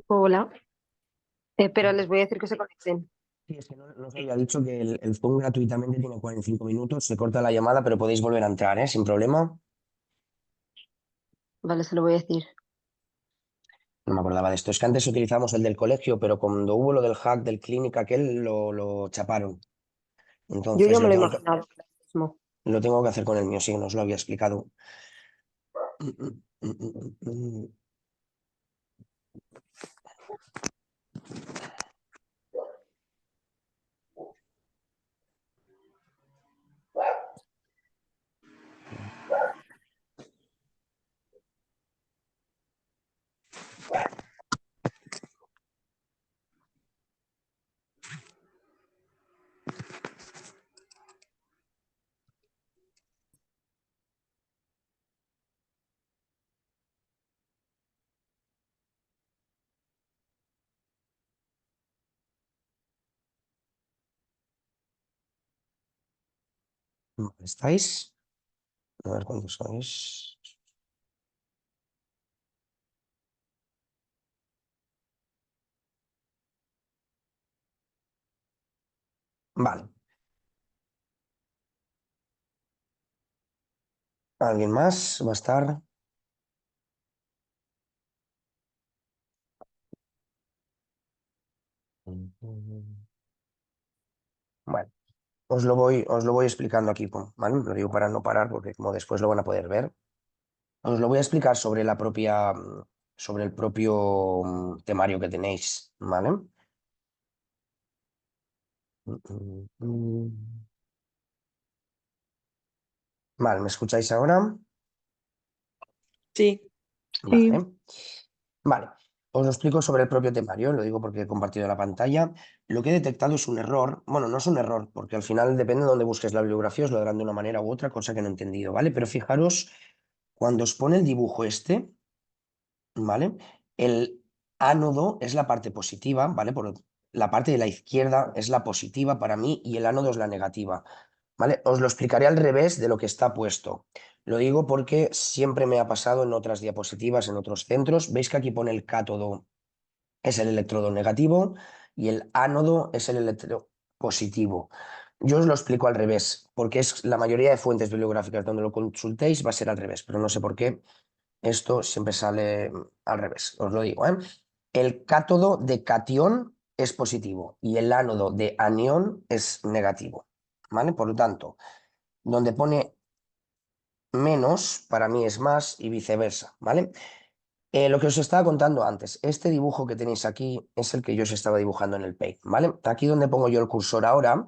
Hola. Pero les voy a decir que se conecten. Sí, es que no os había dicho que el Zoom gratuitamente tiene 45 minutos, se corta la llamada, pero podéis volver a entrar, ¿eh? Sin problema. Vale, se lo voy a decir. No me acordaba de esto. Es que antes utilizamos el del colegio, pero cuando hubo lo del hack del clinic aquel, lo chaparon. Yo Entonces ya me lo he imaginado. Mismo. lo tengo que hacer con el mío, sí, que nos lo había explicado. ¿Estáis? A ver cuántos sois. Vale. ¿Alguien más va a estar? Bueno, os lo voy explicando aquí, ¿vale? Lo digo para no parar, porque como después lo van a poder ver. Os lo voy a explicar sobre el propio temario que tenéis, ¿vale? Vale, ¿me escucháis ahora? Sí. Vale. Vale. Os lo explico sobre el propio temario, lo digo porque he compartido la pantalla. Lo que he detectado es un error. Bueno, no es un error, porque al final depende de dónde busques la bibliografía, os lo darán de una manera u otra, cosa que no he entendido, ¿vale? Pero fijaros, cuando os pone el dibujo este, ¿vale? El ánodo es la parte positiva, ¿vale? La parte de la izquierda es la positiva para mí y el ánodo es la negativa, ¿vale? Os lo explicaré al revés de lo que está puesto. Lo digo porque siempre me ha pasado en otras diapositivas, en otros centros. ¿Veis que aquí pone el cátodo es el electrodo negativo y el ánodo es el electrodo positivo? Yo os lo explico al revés, porque es la mayoría de fuentes bibliográficas donde lo consultéis va a ser al revés, pero no sé por qué. Esto siempre sale al revés, os lo digo, ¿eh? El cátodo de catión es positivo y el ánodo de anión es negativo, ¿vale? Por lo tanto, donde pone menos, para mí es más y viceversa, ¿vale? Lo que os estaba contando antes, este dibujo que tenéis aquí es el que yo os estaba dibujando en el Paint, ¿vale? Aquí donde pongo yo el cursor ahora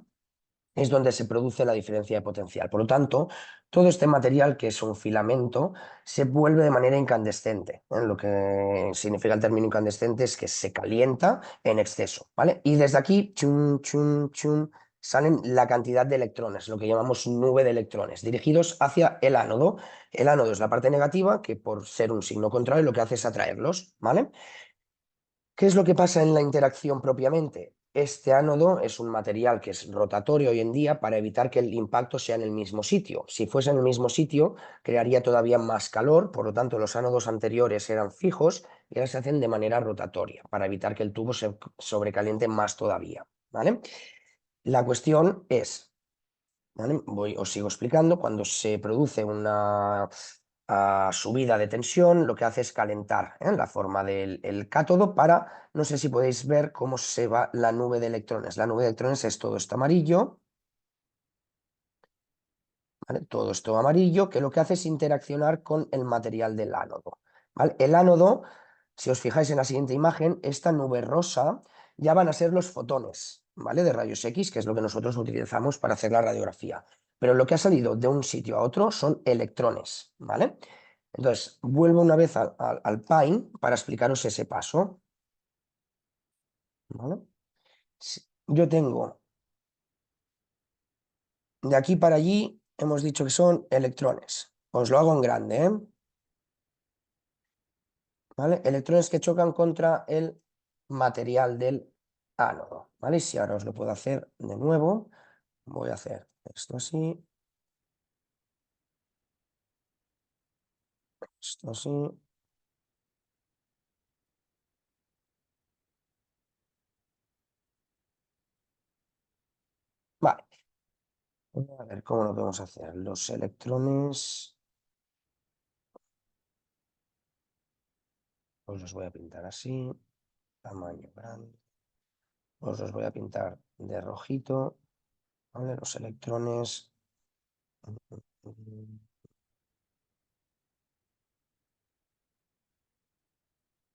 es donde se produce la diferencia de potencial. Por lo tanto, todo este material, que es un filamento, se vuelve de manera incandescente, ¿eh? Lo que significa el término incandescente es que se calienta en exceso, ¿vale? Y desde aquí, chum, chum, chum, salen la cantidad de electrones, lo que llamamos nube de electrones, dirigidos hacia el ánodo. El ánodo es la parte negativa, que por ser un signo contrario lo que hace es atraerlos, ¿vale? ¿Qué es lo que pasa en la interacción propiamente? Este ánodo es un material que es rotatorio hoy en día para evitar que el impacto sea en el mismo sitio. Si fuese en el mismo sitio, crearía todavía más calor, por lo tanto los ánodos anteriores eran fijos y ahora se hacen de manera rotatoria para evitar que el tubo se sobrecaliente más todavía, ¿vale? La cuestión es, ¿vale? Os sigo explicando, cuando se produce una subida de tensión, lo que hace es calentar, ¿eh? La forma del el cátodo para, no sé si podéis ver cómo se va la nube de electrones. La nube de electrones es todo esto amarillo, ¿vale? Todo esto amarillo, que lo que hace es interaccionar con el material del ánodo, ¿vale? El ánodo, si os fijáis en la siguiente imagen, esta nube rosa ya van a ser los fotones, ¿vale? De rayos X, que es lo que nosotros utilizamos para hacer la radiografía. Pero lo que ha salido de un sitio a otro son electrones, ¿vale? Entonces, vuelvo una vez al Paint para explicaros ese paso, ¿vale? Yo tengo de aquí para allí, hemos dicho que son electrones. Os lo hago en grande, ¿eh? ¿Vale? Electrones que chocan contra el material del ánodo, ¿vale? Y si ahora os lo puedo hacer de nuevo, voy a hacer esto así, esto así, A ver cómo lo podemos hacer. Los electrones, pues los voy a pintar así, tamaño grande. Pues los voy a pintar de rojito, ¿vale? Los electrones.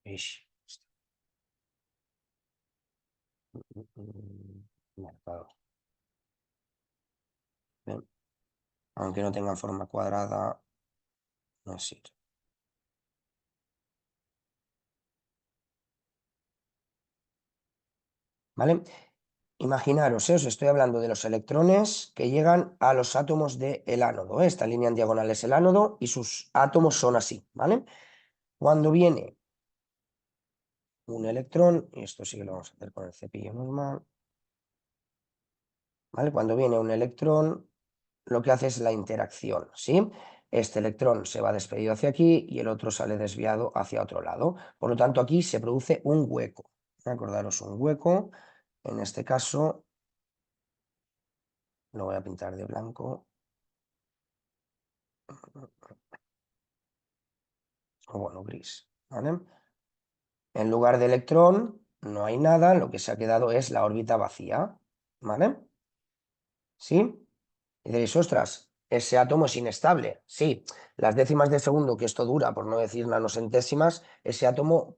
Ish, marcado. Bien. Aunque no tengan forma cuadrada, no sirve. ¿Vale? Imaginaros, os estoy hablando de los electrones que llegan a los átomos del ánodo. Esta línea en diagonal es el ánodo y sus átomos son así, ¿vale? Cuando viene un electrón, y esto sí que lo vamos a hacer con el cepillo normal, ¿vale? Cuando viene un electrón, lo que hace es la interacción, ¿sí? Este electrón se va despedido hacia aquí y el otro sale desviado hacia otro lado. Por lo tanto, aquí se produce un hueco. Acordaros, un hueco, en este caso, lo voy a pintar de blanco, o bueno, gris, ¿vale? En lugar de electrón, no hay nada, lo que se ha quedado es la órbita vacía, ¿vale? ¿Sí? Y diréis, ostras, ese átomo es inestable. Sí, las décimas de segundo que esto dura, por no decir nanocentésimas, ese átomo,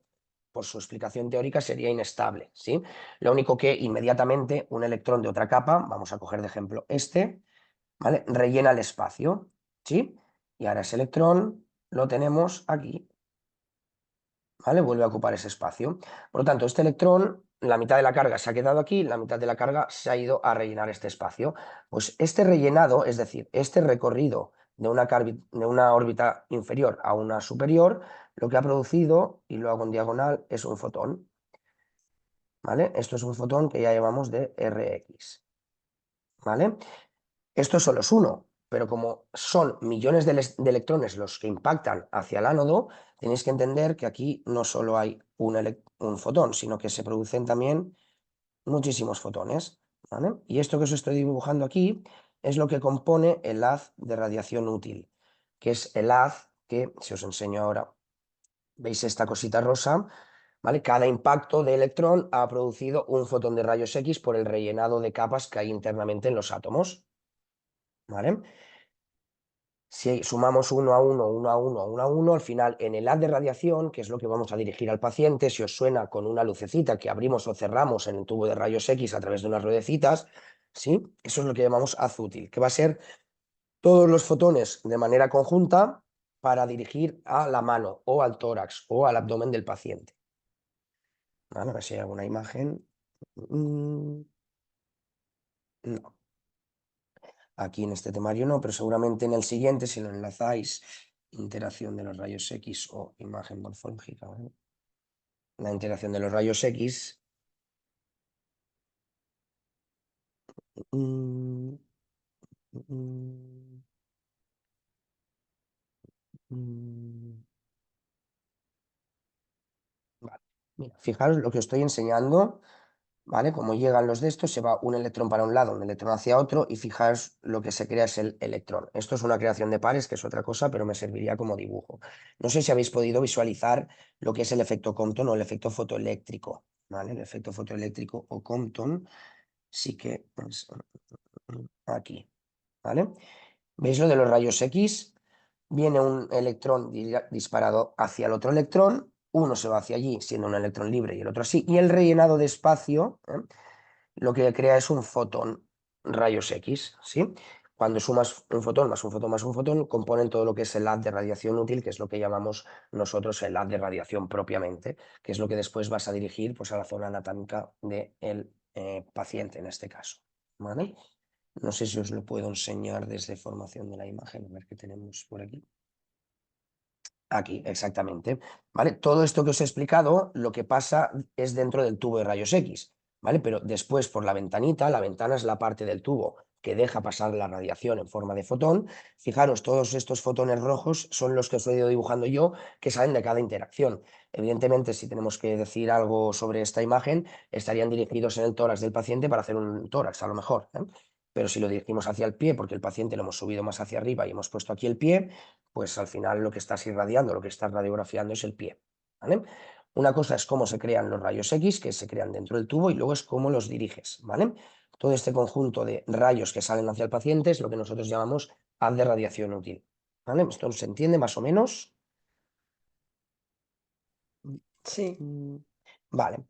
por su explicación teórica, sería inestable. ¿Sí? Lo único que inmediatamente un electrón de otra capa, vamos a coger de ejemplo este, ¿vale? Rellena el espacio. ¿Sí? Y ahora ese electrón lo tenemos aquí. ¿Vale? Vuelve a ocupar ese espacio. Por lo tanto, este electrón, la mitad de la carga se ha quedado aquí, la mitad de la carga se ha ido a rellenar este espacio. Pues este rellenado, es decir, este recorrido de una órbita inferior a una superior, lo que ha producido, y lo hago en diagonal, es un fotón. ¿Vale? Esto es un fotón que ya llevamos de Rx. ¿Vale? Esto solo es uno, pero como son millones de electrones los que impactan hacia el ánodo, tenéis que entender que aquí no solo hay un fotón, sino que se producen también muchísimos fotones, ¿vale? Y esto que os estoy dibujando aquí es lo que compone el haz de radiación útil, que es el haz que, si os enseño ahora, veis esta cosita rosa, ¿vale? Cada impacto de electrón ha producido un fotón de rayos X por el rellenado de capas que hay internamente en los átomos, ¿vale? Si sumamos uno a uno, uno a uno, uno a uno, al final en el haz de radiación, que es lo que vamos a dirigir al paciente, si os suena con una lucecita que abrimos o cerramos en el tubo de rayos X a través de unas ruedecitas, ¿sí? Eso es lo que llamamos haz útil, que va a ser todos los fotones de manera conjunta para dirigir a la mano o al tórax o al abdomen del paciente. ¿Vale? A ver si hay alguna imagen. No. Aquí en este temario no, pero seguramente en el siguiente, si lo enlazáis, interacción de los rayos X o imagen morfológica, ¿vale? La interacción de los rayos X. Mm, mm, mm. Vale. Mira, fijaros lo que os estoy enseñando, ¿vale? Como llegan los de estos, se va un electrón para un lado, un electrón hacia otro, y fijaos lo que se crea es el electrón. Esto es una creación de pares, que es otra cosa, pero me serviría como dibujo. No sé si habéis podido visualizar lo que es el efecto Compton o el efecto fotoeléctrico, ¿vale? El efecto fotoeléctrico o Compton sí que es aquí, ¿vale? ¿Veis lo de los rayos X? Viene un electrón disparado hacia el otro electrón, uno se va hacia allí siendo un electrón libre y el otro así, y el rellenado de espacio, lo que crea es un fotón rayos X, ¿sí? Cuando sumas un fotón más un fotón más un fotón, componen todo lo que es el haz de radiación útil, que es lo que llamamos nosotros el haz de radiación propiamente, que es lo que después vas a dirigir pues, a la zona anatómica del paciente en este caso, ¿vale? No sé si os lo puedo enseñar desde formación de la imagen, a ver qué tenemos por aquí. Aquí, exactamente. ¿Vale? Todo esto que os he explicado, lo que pasa es dentro del tubo de rayos X, ¿vale? Pero después por la ventanita, la ventana es la parte del tubo que deja pasar la radiación en forma de fotón. Fijaros, todos estos fotones rojos son los que os he ido dibujando yo, que salen de cada interacción. Evidentemente, si tenemos que decir algo sobre esta imagen, estarían dirigidos en el tórax del paciente para hacer un tórax, a lo mejor, ¿eh? pero si lo dirigimos hacia el pie, porque el paciente lo hemos subido más hacia arriba y hemos puesto aquí el pie, pues al final lo que estás irradiando, lo que estás radiografiando es el pie, ¿vale? Una cosa es cómo se crean los rayos X, que se crean dentro del tubo, y luego es cómo los diriges, ¿vale? Todo este conjunto de rayos que salen hacia el paciente es lo que nosotros llamamos haz de radiación útil, ¿vale? ¿Esto se entiende más o menos? Sí. Vale.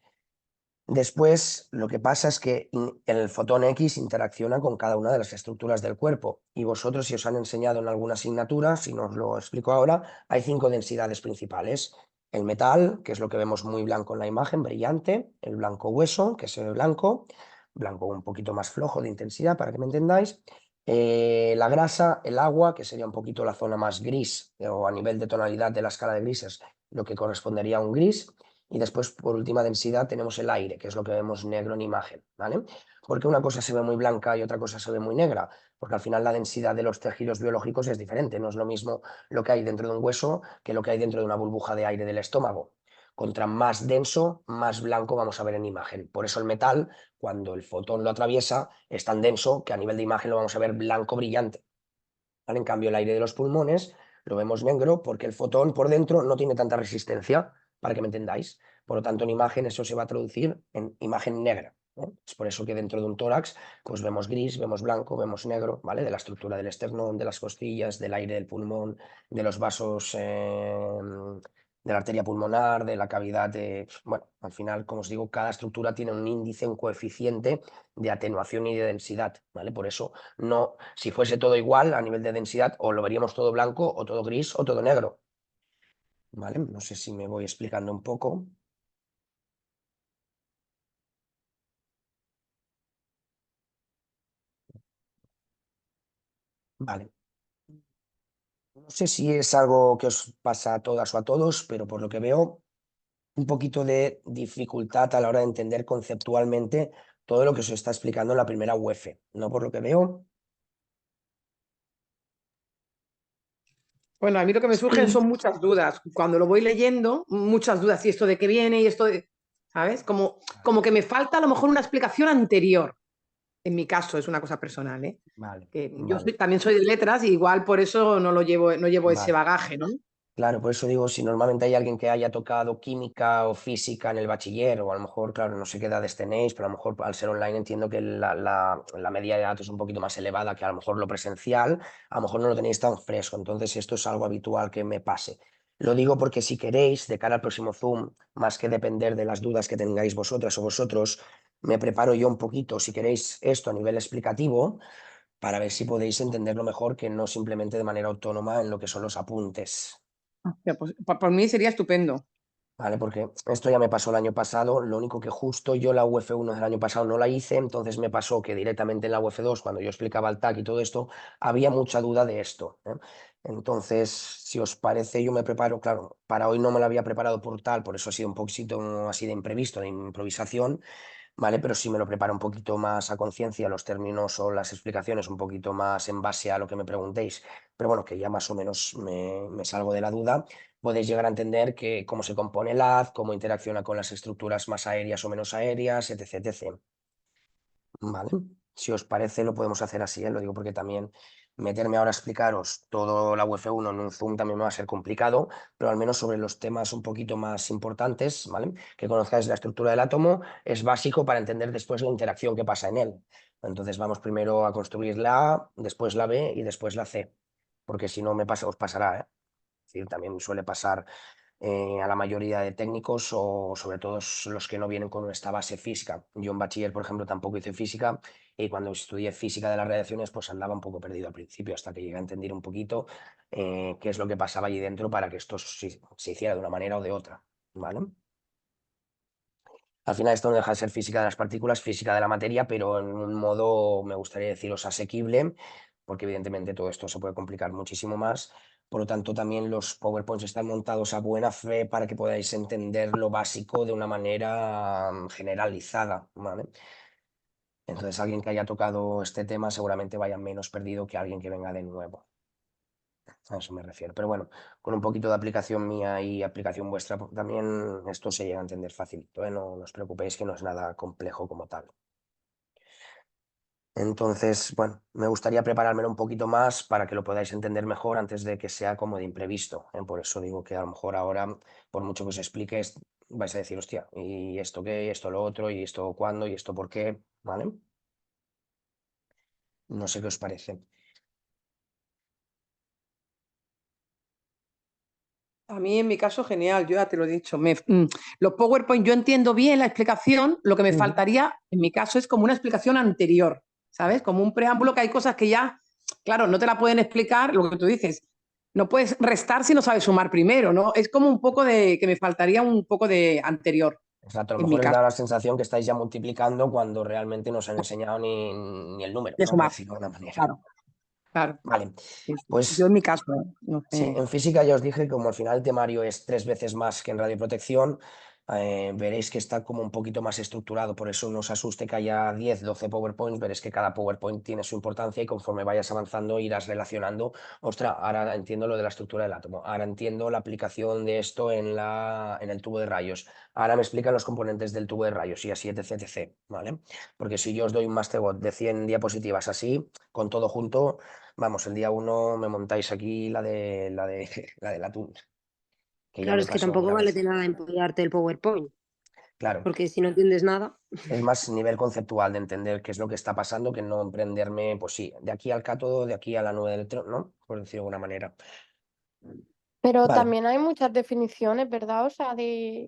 Después, lo que pasa es que el fotón X interacciona con cada una de las estructuras del cuerpo. Y vosotros, si os han enseñado en alguna asignatura, si no os lo explico ahora, hay 5 densidades principales. El metal, que es lo que vemos muy blanco en la imagen, brillante. El blanco hueso, que se ve blanco. Blanco un poquito más flojo de intensidad, para que me entendáis. La grasa, el agua, que sería un poquito la zona más gris, o a nivel de tonalidad de la escala de grises, lo que correspondería a un gris. Y después, por última densidad, tenemos el aire, que es lo que vemos negro en imagen, ¿vale? Porque una cosa se ve muy blanca y otra cosa se ve muy negra, porque al final la densidad de los tejidos biológicos es diferente, no es lo mismo lo que hay dentro de un hueso que lo que hay dentro de una burbuja de aire del estómago. Contra más denso, más blanco vamos a ver en imagen. Por eso el metal, cuando el fotón lo atraviesa, es tan denso que a nivel de imagen lo vamos a ver blanco brillante, ¿vale? En cambio, el aire de los pulmones lo vemos negro porque el fotón por dentro no tiene tanta resistencia, para que me entendáis. Por lo tanto, en imagen eso se va a traducir en imagen negra, ¿no? Es por eso que dentro de un tórax pues vemos gris, vemos blanco, vemos negro, ¿vale? De la estructura del esternón, de las costillas, del aire del pulmón, de los vasos, de la arteria pulmonar, de la cavidad de... Bueno, al final, como os digo, cada estructura tiene un índice, un coeficiente de atenuación y de densidad, ¿vale? Por eso no, si fuese todo igual a nivel de densidad, o lo veríamos todo blanco, o todo gris, o todo negro, ¿vale? No sé si me voy explicando un poco. Vale. No sé si es algo que os pasa a todas o a todos, pero por lo que veo, un poquito de dificultad a la hora de entender conceptualmente todo lo que os está explicando en la primera UEF, ¿no? Por lo que veo. Bueno, a mí lo que me surgen Sí. son muchas dudas. Cuando lo voy leyendo, muchas dudas. ¿Y esto de qué viene? ¿Y esto de...? ¿Sabes? Como que me falta a lo mejor una explicación anterior. En mi caso, es una cosa personal, ¿eh? Vale, Que yo vale, también soy de letras y igual por eso no llevo ese vale. bagaje, ¿no? Claro, por eso digo, si normalmente hay alguien que haya tocado química o física en el bachiller, o a lo mejor, claro, no sé qué edades tenéis, pero a lo mejor al ser online entiendo que la media de edad es un poquito más elevada que a lo mejor lo presencial, a lo mejor no lo tenéis tan fresco, entonces esto es algo habitual que me pase. Lo digo porque si queréis, de cara al próximo Zoom, más que depender de las dudas que tengáis vosotras o vosotros, me preparo yo un poquito, si queréis, esto a nivel explicativo, para ver si podéis entenderlo mejor que no simplemente de manera autónoma en lo que son los apuntes. Ya, pues, por mí sería estupendo. ¿Vale? Porque esto ya me pasó el año pasado, lo único que justo yo la UF1 del año pasado no la hice, entonces me pasó que directamente en la UF2, cuando yo explicaba el TAC y todo esto, había mucha duda de esto, ¿eh? Entonces, si os parece, yo me preparo, claro, para hoy no me lo había preparado por tal, por eso ha sido un poquito así de imprevisto, de improvisación, ¿vale? Pero sí me lo preparo un poquito más a conciencia, los términos o las explicaciones un poquito más en base a lo que me preguntéis, pero bueno, que ya más o menos me salgo de la duda. Podéis llegar a entender que cómo se compone el haz, cómo interacciona con las estructuras más aéreas o menos aéreas, etc, etc. ¿Vale? Si os parece, lo podemos hacer así, ¿eh? Lo digo porque también meterme ahora a explicaros todo la UF1 en un Zoom también me va a ser complicado, pero al menos sobre los temas un poquito más importantes, ¿vale? Que conozcáis la estructura del átomo es básico para entender después la interacción que pasa en él. Entonces vamos primero a construir la A, después la B y después la C, porque si no me pasa, os pasará, ¿eh? Es decir, también suele pasar a la mayoría de técnicos o sobre todo los que no vienen con esta base física. Yo en bachiller, por ejemplo, tampoco hice física y cuando estudié física de las radiaciones pues andaba un poco perdido al principio hasta que llegué a entender un poquito qué es lo que pasaba allí dentro para que esto se hiciera de una manera o de otra, ¿vale? Al final esto no deja de ser física de las partículas, física de la materia, pero en un modo, me gustaría deciros, asequible, porque evidentemente todo esto se puede complicar muchísimo más. Por lo tanto, también los PowerPoints están montados a buena fe para que podáis entender lo básico de una manera generalizada, ¿vale? Entonces, alguien que haya tocado este tema seguramente vaya menos perdido que alguien que venga de nuevo. A eso me refiero. Pero bueno, con un poquito de aplicación mía y aplicación vuestra también esto se llega a entender facilito, ¿eh? No os preocupéis que no es nada complejo como tal. Entonces, bueno, me gustaría preparármelo un poquito más para que lo podáis entender mejor antes de que sea como de imprevisto, ¿eh? Por eso digo que a lo mejor ahora, por mucho que os explique, vais a decir, hostia, ¿y esto qué? ¿Y esto lo otro? ¿Y esto cuándo? ¿Y esto por qué? ¿Vale? No sé qué os parece. A mí, en mi caso, genial, yo ya te lo he dicho. Los PowerPoint, yo entiendo bien la explicación, lo que me Ujú. faltaría, en mi caso, es como una explicación anterior, ¿sabes? Como un preámbulo, que hay cosas que ya, claro, no te la pueden explicar, lo que tú dices. No puedes restar si no sabes sumar primero, ¿no? Es como un poco de, que me faltaría un poco de anterior, Exacto, a lo en mi mejor os caso, da la sensación que estáis ya multiplicando cuando realmente no os han enseñado ni el número, de ¿no? Por sumar, decirlo de alguna manera. claro, claro. Vale, Sí, sí. Yo pues en mi caso, no sí, sé. en física ya os dije que como al final el temario es 3 veces más que en radioprotección, veréis que está como un poquito más estructurado, por eso no os asuste que haya 10, 12 PowerPoints, veréis que cada PowerPoint tiene su importancia y conforme vayas avanzando irás relacionando, ostras, ahora entiendo lo de la estructura del átomo, ahora entiendo la aplicación de esto en el tubo de rayos, ahora me explican los componentes del tubo de rayos y así, etc, etc, ¿vale? Porque si yo os doy un MasterBot de 100 diapositivas así, con todo junto. Vamos, el día 1 me montáis aquí la del atún, que ya Claro, me es que pasó tampoco una vale vez. de nada empollarte el PowerPoint, Claro, porque si no entiendes nada. es más nivel conceptual de entender qué es lo que está pasando que no emprenderme, pues sí, de aquí al cátodo, de aquí a la nube de electrón, ¿no? Por decirlo de alguna manera. Pero Vale. también hay muchas definiciones, ¿verdad? O sea,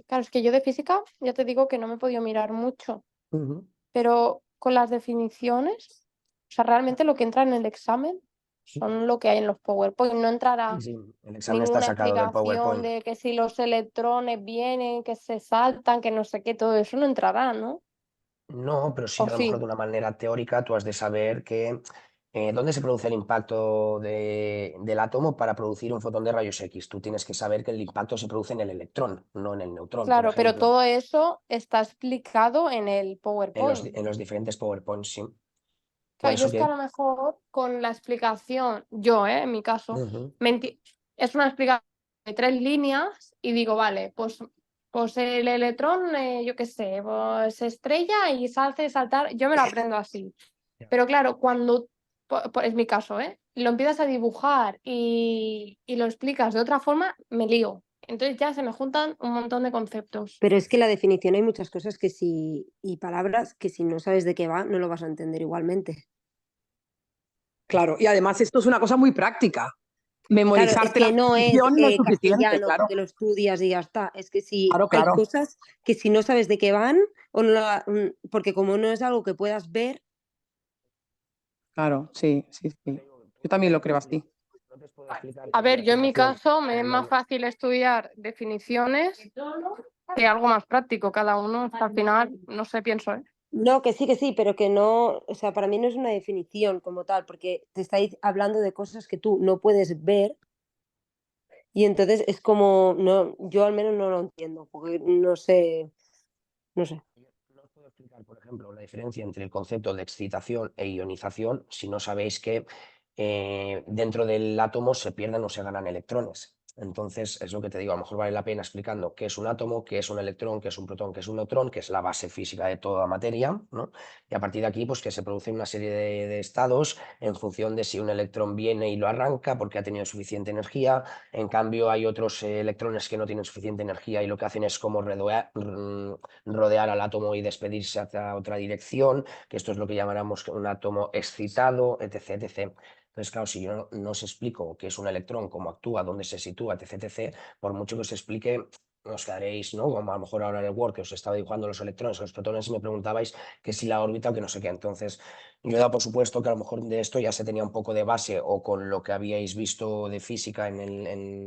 claro, es que yo de física ya te digo que no me he podido mirar mucho, Ujú. pero con las definiciones, o sea, realmente lo que entra en el examen son lo que hay en los PowerPoint, no entrará Sí, el examen está ninguna sacado del explicación PowerPoint. de que si los electrones vienen, que se saltan, que no sé qué, todo eso no entrará, ¿no? No, pero sí ¿O que a lo mejor sí? de una manera teórica tú has de saber que dónde se produce el impacto del átomo para producir un fotón de rayos X. Tú tienes que saber que el impacto se produce en el electrón, no en el neutrón, por Claro, pero ejemplo, todo eso está explicado en el PowerPoint. en los diferentes PowerPoints, sí. Por Claro, yo eso es que a que... lo mejor con la explicación, yo, en mi caso, Ujú. es una explicación de 3 líneas y digo, vale, pues el electrón, yo qué sé, pues se estrella y se hace saltar, yo me lo aprendo así. Ya. Pero claro, cuando, es mi caso, lo empiezas a dibujar y lo explicas de otra forma, me lío. Entonces ya se me juntan un montón de conceptos. Pero es que la definición hay muchas cosas que si, y palabras que si no sabes de qué va, no lo vas a entender igualmente. Claro, y además esto es una cosa muy práctica. Claro, es Memorizarte la que no es definición no es suficiente, castellano, claro. que lo estudias y ya está. Es que si Claro, hay claro, cosas que si no sabes de qué van, o no porque como no es algo que puedas ver, claro, sí, sí, sí. Yo también lo creo así. No te puedo explicar A toda la ver, yo en mi información. caso me es más fácil estudiar definiciones que algo más práctico. Cada uno, hasta al final, no sé, pienso, ¿eh? no, que sí, pero que no, o sea, para mí no es una definición como tal, porque te estáis hablando de cosas que tú no puedes ver y entonces es como, no, yo al menos no lo entiendo, porque no sé, no sé. No os puedo explicar, por ejemplo, la diferencia entre el concepto de excitación e ionización si no sabéis que dentro del átomo se pierden o se ganan electrones. Entonces, es lo que te digo, a lo mejor vale la pena explicando qué es un átomo, qué es un electrón, qué es un protón, qué es un neutrón, que es la base física de toda materia, ¿no? Y a partir de aquí, pues que se produce una serie de estados en función de si un electrón viene y lo arranca porque ha tenido suficiente energía. En cambio, hay otros electrones que no tienen suficiente energía y lo que hacen es como rodear al átomo y despedirse hacia otra dirección, que esto es lo que llamáramos un átomo excitado, etc, etc. Entonces, claro, si yo no os explico qué es un electrón, cómo actúa, dónde se sitúa, etc, etc, por mucho que os explique, os quedaréis, ¿no? Como a lo mejor ahora en el Word, que os estaba dibujando los electrones, los protones, y me preguntabais que si la órbita o que no sé qué. Entonces, yo he dado por supuesto que a lo mejor de esto ya se tenía un poco de base o con lo que habíais visto de física en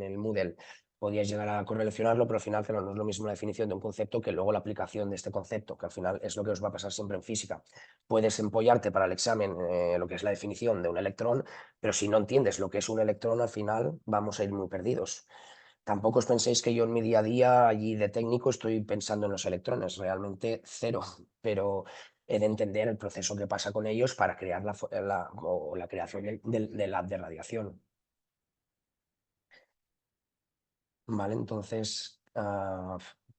el Moodle podíais llegar a correlacionarlo, pero al final claro, no es lo mismo la definición de un concepto que luego la aplicación de este concepto, que al final es lo que os va a pasar siempre en física. Puedes empollarte para el examen lo que es la definición de un electrón, pero si no entiendes lo que es un electrón, al final vamos a ir muy perdidos. Tampoco os penséis que yo en mi día a día allí de técnico estoy pensando en los electrones, realmente cero, pero he de entender el proceso que pasa con ellos para crear la creación del haz de radiación. Vale, entonces,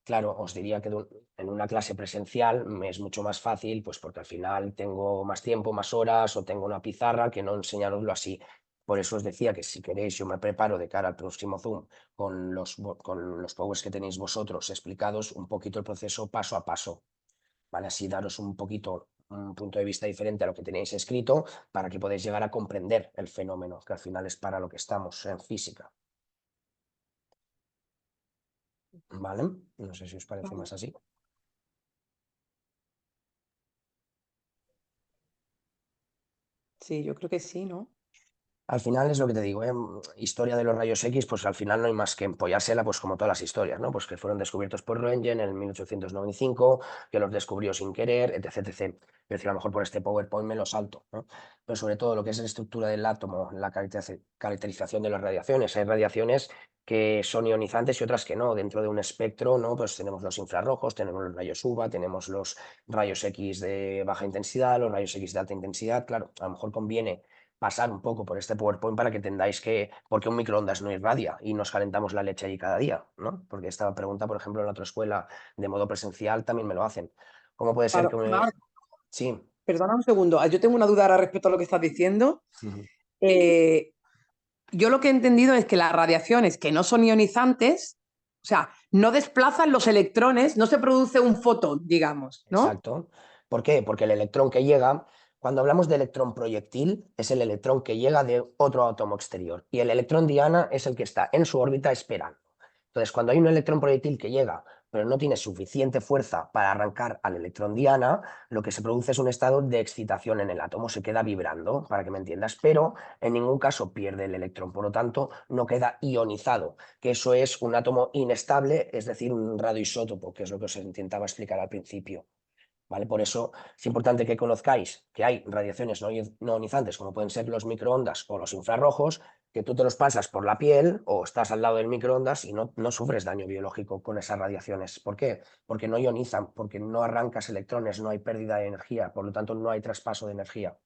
Claro, os diría que en una clase presencial me es mucho más fácil, pues porque al final tengo más tiempo, más horas o tengo una pizarra que no enseñaroslo así. Por eso os decía que si queréis, yo me preparo de cara al próximo Zoom con los powers que tenéis vosotros explicados un poquito el proceso paso a paso, ¿vale? Así daros un poquito un punto de vista diferente a lo que tenéis escrito para que podáis llegar a comprender el fenómeno, que al final es para lo que estamos en física, ¿vale? No sé si os parece más así. Sí, yo creo que sí, ¿no? Al final es lo que te digo, ¿eh? Historia de los rayos X, pues al final no hay más que empollársela, pues como todas las historias, ¿no? Pues que fueron descubiertos por Röntgen en el 1895, que los descubrió sin querer, etc, etc. Es decir, a lo mejor por este PowerPoint me lo salto, ¿no? Pero sobre todo lo que es la estructura del átomo, la caracterización de las radiaciones. Hay radiaciones que son ionizantes y otras que no. Dentro de un espectro, ¿no? Pues tenemos los infrarrojos, tenemos los rayos UVA, tenemos los rayos X de baja intensidad, los rayos X de alta intensidad. Claro, a lo mejor conviene pasar un poco por este PowerPoint para que entendáis que porque un microondas no irradia y nos calentamos la leche allí cada día, ¿no? Porque esta pregunta, por ejemplo, en la otra escuela de modo presencial también me lo hacen. ¿Cómo puede ser Claro, que Marc, Sí. perdona un segundo. Yo tengo una duda ahora respecto a lo que estás diciendo. Ujú. Eh, yo lo que he entendido es que las radiaciones que no son ionizantes, o sea, no desplazan los electrones, no se produce un fotón, digamos, ¿no? Exacto. ¿Por qué? Porque el electrón que llega, cuando hablamos de electrón proyectil, es el electrón que llega de otro átomo exterior y el electrón diana es el que está en su órbita esperando. Entonces, cuando hay un electrón proyectil que llega, pero no tiene suficiente fuerza para arrancar al electrón diana, lo que se produce es un estado de excitación en el átomo, se queda vibrando, para que me entiendas, pero en ningún caso pierde el electrón, por lo tanto, no queda ionizado, que eso es un átomo inestable, es decir, un radioisótopo, que es lo que os intentaba explicar al principio. ¿Vale? Por eso es importante que conozcáis que hay radiaciones no ionizantes, como pueden ser los microondas o los infrarrojos, que tú te los pasas por la piel o estás al lado del microondas y no sufres daño biológico con esas radiaciones. ¿Por qué? Porque no ionizan, porque no arrancas electrones, no hay pérdida de energía, por lo tanto no hay traspaso de energía.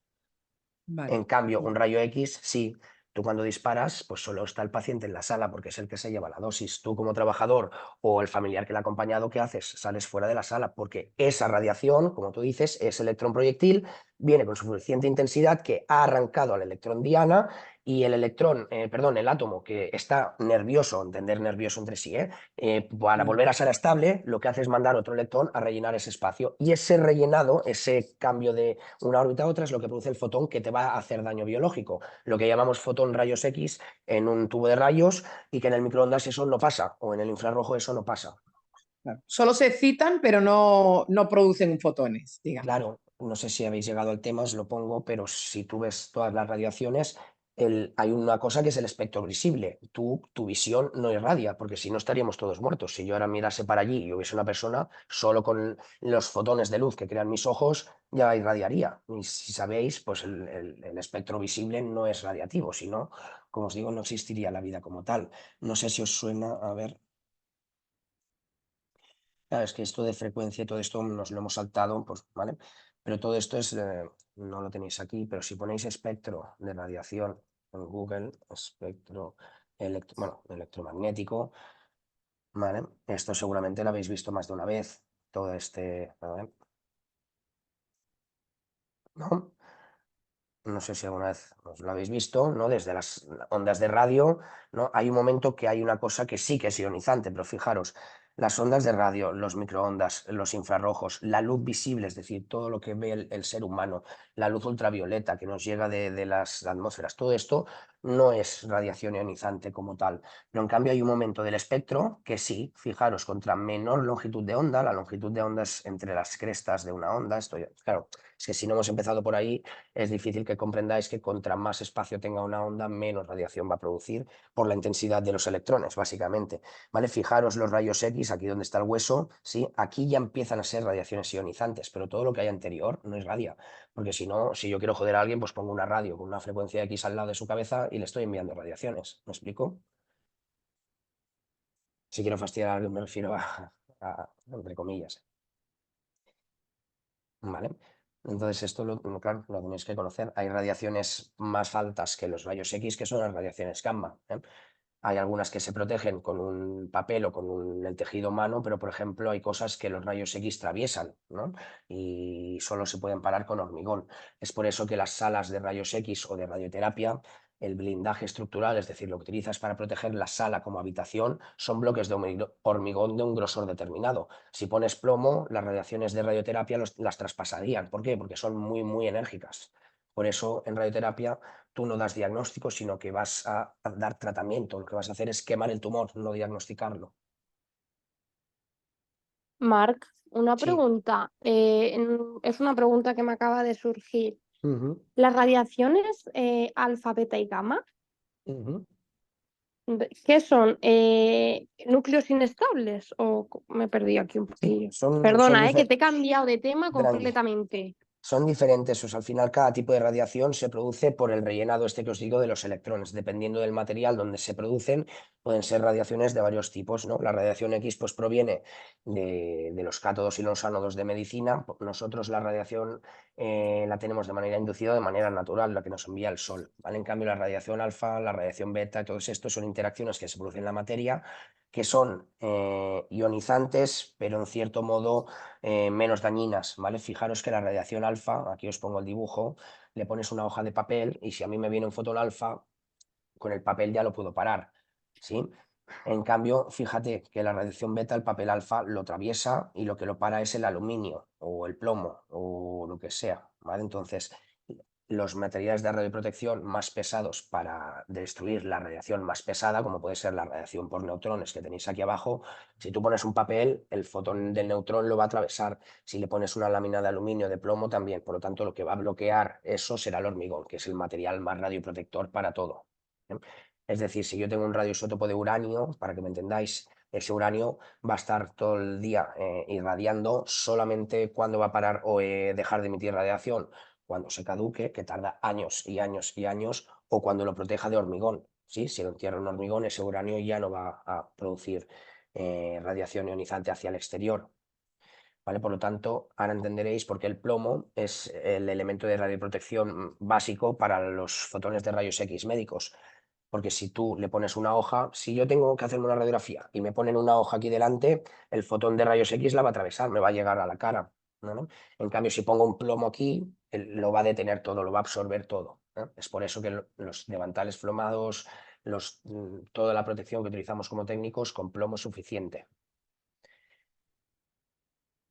Vale. En cambio, un rayo X, sí. Tú cuando disparas, pues solo está el paciente en la sala porque es el que se lleva la dosis. Tú como trabajador o el familiar que le ha acompañado, ¿qué haces? Sales fuera de la sala porque esa radiación, como tú dices, es electrón proyectil, viene con suficiente intensidad que ha arrancado al electrón diana y el electrón, perdón, el átomo que está nervioso, entender nervioso entre sí, para Vale. volver a ser estable, lo que hace es mandar otro electrón a rellenar ese espacio. Y ese rellenado, ese cambio de una órbita a otra es lo que produce el fotón que te va a hacer daño biológico, lo que llamamos fotón rayos X en un tubo de rayos y que en el microondas eso no pasa o en el infrarrojo eso no pasa. Claro. Solo se excitan, pero no producen fotones, digamos. Claro, no sé si habéis llegado al tema, os lo pongo, pero si tú ves todas las radiaciones, hay una cosa que es el espectro visible. Tu visión no irradia, porque si no estaríamos todos muertos. Si yo ahora mirase para allí y hubiese una persona, solo con los fotones de luz que crean mis ojos, ya irradiaría. Y si sabéis, pues el espectro visible no es radiativo, si no, como os digo, no existiría la vida como tal. No sé si os suena, a ver. Claro, es que esto de frecuencia y todo esto nos lo hemos saltado, pues, ¿vale? Pero todo esto es, no lo tenéis aquí, pero si ponéis espectro de radiación en Google, espectro bueno, electromagnético, ¿vale? Esto seguramente lo habéis visto más de una vez, todo este, ¿vale? ¿No? No sé si alguna vez os lo habéis visto, ¿no? Desde las ondas de radio, ¿no? Hay un momento que hay una cosa que sí que es ionizante, pero fijaros, las ondas de radio, los microondas, los infrarrojos, la luz visible, es decir, todo lo que ve el ser humano, la luz ultravioleta que nos llega de las atmósferas, todo esto no es radiación ionizante como tal. Pero en cambio hay un momento del espectro que sí, fijaros, contra menor longitud de onda, la longitud de onda es entre las crestas de una onda, esto claro, es que si no hemos empezado por ahí es difícil que comprendáis que contra más espacio tenga una onda, menos radiación va a producir por la intensidad de los electrones, básicamente. ¿Vale? Fijaros los rayos X, aquí donde está el hueso, ¿sí? Aquí ya empiezan a ser radiaciones ionizantes, pero todo lo que hay anterior no es radia, porque si no, si yo quiero joder a alguien, pues pongo una radio con una frecuencia X al lado de su cabeza y le estoy enviando radiaciones. ¿Me explico? Si quiero fastidiar a alguien me refiero entre comillas. ¿Vale? Entonces, esto claro, lo tenéis que conocer. Hay radiaciones más altas que los rayos X, que son las radiaciones gamma, ¿eh? Hay algunas que se protegen con un papel o con el tejido humano, pero por ejemplo hay cosas que los rayos X traviesan, ¿no? Y solo se pueden parar con hormigón. Es por eso que las salas de rayos X o de radioterapia, el blindaje estructural, es decir, lo que utilizas para proteger la sala como habitación, son bloques de hormigón de un grosor determinado. Si pones plomo, las radiaciones de radioterapia las traspasarían. ¿Por qué? Porque son muy, muy enérgicas. Por eso en radioterapia tú no das diagnóstico, sino que vas a dar tratamiento. Lo que vas a hacer es quemar el tumor, no diagnosticarlo. Marc, una Sí. pregunta. Es una pregunta que me acaba de surgir. Ujú, ¿Las radiaciones alfa, beta y gamma, ujú. qué son? ¿Núcleos inestables? ¿O me perdí aquí un Sí, poquillo? son Perdona, que te he cambiado de tema Tranqui. completamente. Son diferentes, o sea, al final cada tipo de radiación se produce por el rellenado este que os digo de los electrones. Dependiendo del material donde se producen, pueden ser radiaciones de varios tipos, ¿no? La radiación X pues proviene de los cátodos y los ánodos de medicina. Nosotros la radiación la tenemos de manera inducida, de manera natural, la que nos envía el Sol, ¿vale? En cambio, la radiación alfa, la radiación beta, todos estos son interacciones que se producen en la materia, que son ionizantes, pero en cierto modo menos dañinas, ¿vale? Fijaros que la radiación alfa, aquí os pongo el dibujo, le pones una hoja de papel y si a mí me viene un fotón alfa, con el papel ya lo puedo parar, ¿sí? En cambio, fíjate que la radiación beta, el papel alfa lo atraviesa y lo que lo para es el aluminio o el plomo o lo que sea, ¿vale? Entonces, los materiales de radioprotección más pesados para destruir la radiación más pesada, como puede ser la radiación por neutrones que tenéis aquí abajo, si tú pones un papel, el fotón del neutrón lo va a atravesar. Si le pones una lámina de aluminio, de plomo, también. Por lo tanto, lo que va a bloquear eso será el hormigón, que es el material más radioprotector para todo. ¿Eh? Es decir, si yo tengo un radioisótopo de uranio, para que me entendáis, ese uranio va a estar todo el día irradiando solamente cuando va a parar o dejar de emitir radiación, cuando se caduque, que tarda años y años y años, o cuando lo proteja de hormigón. ¿Sí? Si lo entierra en hormigón, ese uranio ya no va a producir radiación ionizante hacia el exterior. ¿Vale? Por lo tanto, ahora entenderéis por qué el plomo es el elemento de radioprotección básico para los fotones de rayos X médicos. Porque si tú le pones una hoja, si yo tengo que hacerme una radiografía y me ponen una hoja aquí delante, el fotón de rayos X la va a atravesar, me va a llegar a la cara, ¿no? En cambio, si pongo un plomo aquí, lo va a detener todo, lo va a absorber todo, ¿no? Es por eso que los devantales plomados, toda la protección que utilizamos como técnicos, con plomo es suficiente.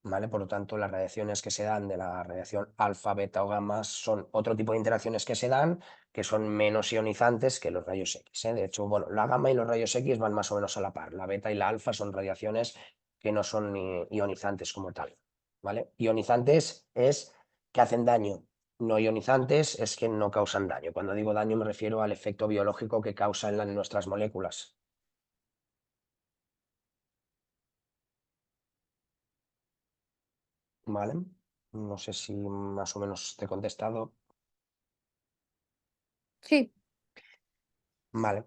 ¿Vale? Por lo tanto, las radiaciones que se dan de la radiación alfa, beta o gamma son otro tipo de interacciones que se dan que son menos ionizantes que los rayos X, ¿eh? De hecho, bueno, la gamma y los rayos X van más o menos a la par. La beta y la alfa son radiaciones que no son ionizantes como tal, ¿vale? Ionizantes es que hacen daño. No ionizantes es que no causan daño. Cuando digo daño me refiero al efecto biológico que causa en nuestras moléculas. ¿Vale? No sé si más o menos te he contestado. Sí, Vale.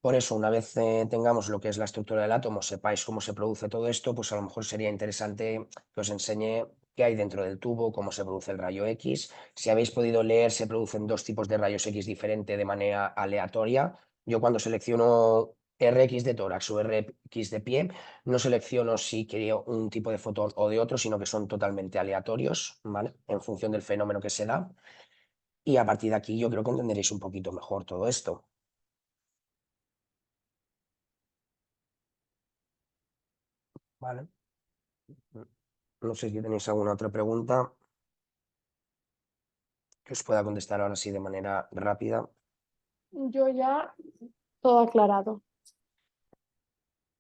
Por eso, una vez tengamos lo que es la estructura del átomo, sepáis cómo se produce todo esto, pues a lo mejor sería interesante que os enseñe qué hay dentro del tubo, cómo se produce el rayo X. Si habéis podido leer, se producen dos tipos de rayos X diferentes de manera aleatoria. Yo cuando selecciono RX de tórax o RX de pie, no selecciono si quiero un tipo de fotón o de otro, sino que son totalmente aleatorios, ¿vale? En función del fenómeno que se da. Y a partir de aquí yo creo que entenderéis un poquito mejor todo esto. ¿Vale? No sé si tenéis alguna otra pregunta que os pueda contestar ahora sí de manera rápida. yo ya todo aclarado.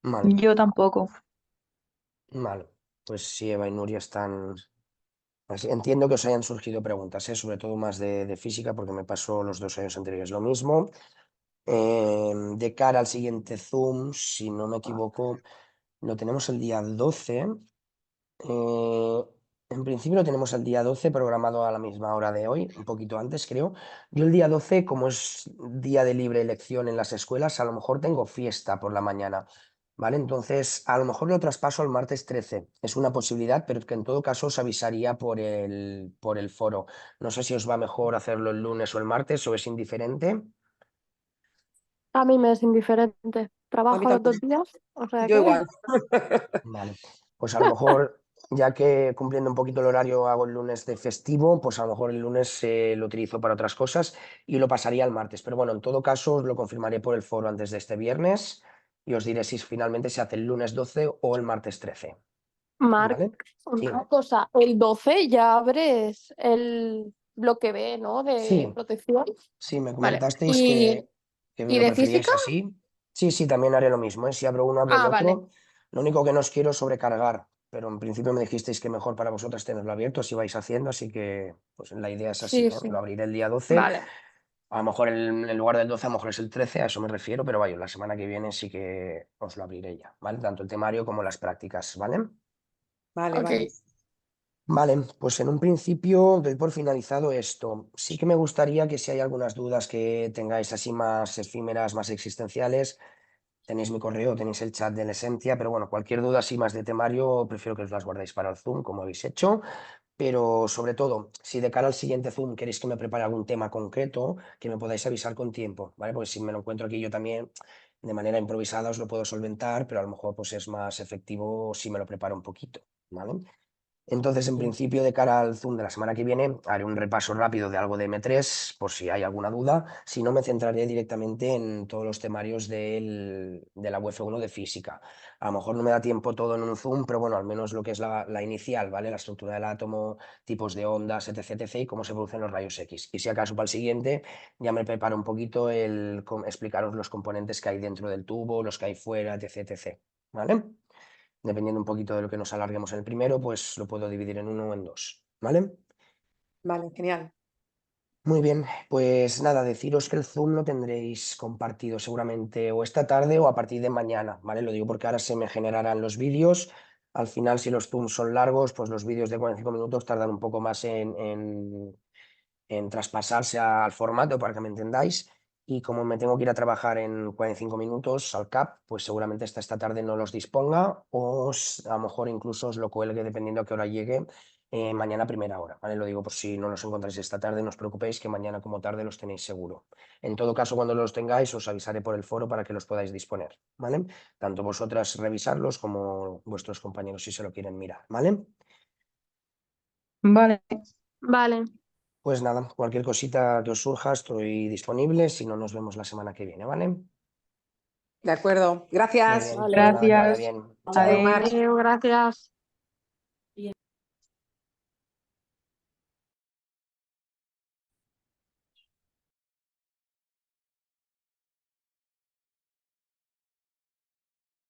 Vale, Yo tampoco. vale. Pues sí, Eva y Nuria están... Entiendo que os hayan surgido preguntas, sobre todo más de física, porque me pasó los 2 años anteriores lo mismo. De cara al siguiente Zoom, si no me equivoco, lo tenemos el día 12. Eh, en principio lo tenemos el día 12 programado a la misma hora de hoy, un poquito antes creo. Yo el día 12, como es día de libre elección en las escuelas, a lo mejor tengo fiesta por la mañana, ¿vale? Entonces, a lo mejor lo traspaso al martes 13. Es una posibilidad, pero que en todo caso os avisaría por el foro. No sé si os va mejor hacerlo el lunes o el martes o es indiferente. A mí me es indiferente. Trabajo los 2 también. días, o sea Yo que igual. Vale, pues a lo mejor, ya que cumpliendo un poquito el horario hago el lunes de festivo, pues a lo mejor el lunes lo utilizo para otras cosas y lo pasaría al martes. Pero bueno, en todo caso os lo confirmaré por el foro antes de este viernes y os diré si finalmente se hace el lunes 12 o el martes 13. Marc, ¿Vale? Sí, una cosa, el 12 ya abres el bloque B, ¿no? De sí, protección. sí, me Vale. comentasteis que ¿Y lo de física? preferíais así. Sí, sí, también haré lo mismo, ¿eh? Si abro uno, abro el Ah, vale. otro. Lo único que no os quiero es sobrecargar, pero en principio me dijisteis que mejor para vosotras tenerlo abierto, así vais haciendo, así que pues la idea es así, Sí, ¿eh? sí. Lo abriré el día 12. Vale. A lo mejor en lugar del 12 a lo mejor es el 13, a eso me refiero, pero vaya, la semana que viene sí que os lo abriré ya, ¿vale? Tanto el temario como las prácticas, ¿vale? Vale, Ok. vale. Vale, pues en un principio doy por finalizado esto. Sí que me gustaría que si hay algunas dudas que tengáis así más efímeras, más existenciales, tenéis mi correo, tenéis el chat de la Esencia, pero bueno, cualquier duda así más de temario, prefiero que os las guardéis para el Zoom, como habéis hecho. Pero sobre todo, si de cara al siguiente Zoom queréis que me prepare algún tema concreto, que me podáis avisar con tiempo, ¿vale? Porque si me lo encuentro aquí yo también de manera improvisada os lo puedo solventar, pero a lo mejor pues es más efectivo si me lo preparo un poquito, ¿vale? Entonces, en principio, de cara al Zoom de la semana que viene, haré un repaso rápido de algo de M3, por si hay alguna duda. Si no, me centraré directamente en todos los temarios de la UF1 de física. A lo mejor no me da tiempo todo en un Zoom, pero bueno, al menos lo que es la inicial, ¿vale? La estructura del átomo, tipos de ondas, etc, etc, y cómo se producen los rayos X. Y si acaso para el siguiente, ya me preparo un poquito explicaros los componentes que hay dentro del tubo, los que hay fuera, etc, etc. ¿Vale? Dependiendo un poquito de lo que nos alarguemos en el primero, pues lo puedo dividir en uno o en dos, ¿vale? Vale, genial. Muy bien, pues nada, deciros que el Zoom lo tendréis compartido seguramente o esta tarde o a partir de mañana, ¿vale? Lo digo porque ahora se me generarán los vídeos. Al final, si los Zooms son largos, pues los vídeos de 45 minutos tardan un poco más en traspasarse al formato para que me entendáis. Y como me tengo que ir a trabajar en 45 minutos al CAP, pues seguramente hasta esta tarde no los disponga o a lo mejor incluso os lo cuelgue dependiendo a qué hora llegue mañana a primera hora, ¿vale? Lo digo por si no los encontráis esta tarde, no os preocupéis que mañana como tarde los tenéis seguro. En todo caso, cuando los tengáis, os avisaré por el foro para que los podáis disponer, ¿vale? Tanto vosotras revisarlos como vuestros compañeros si se lo quieren mirar, ¿vale? Vale. Vale. Pues nada, cualquier cosita que os surja estoy disponible, si no nos vemos la semana que viene, ¿vale? De acuerdo. Muy Gracias. bien, Vale. pues nada, que vaya Gracias. bien. Adeu, Chao. Mar. Adeu. Gracias.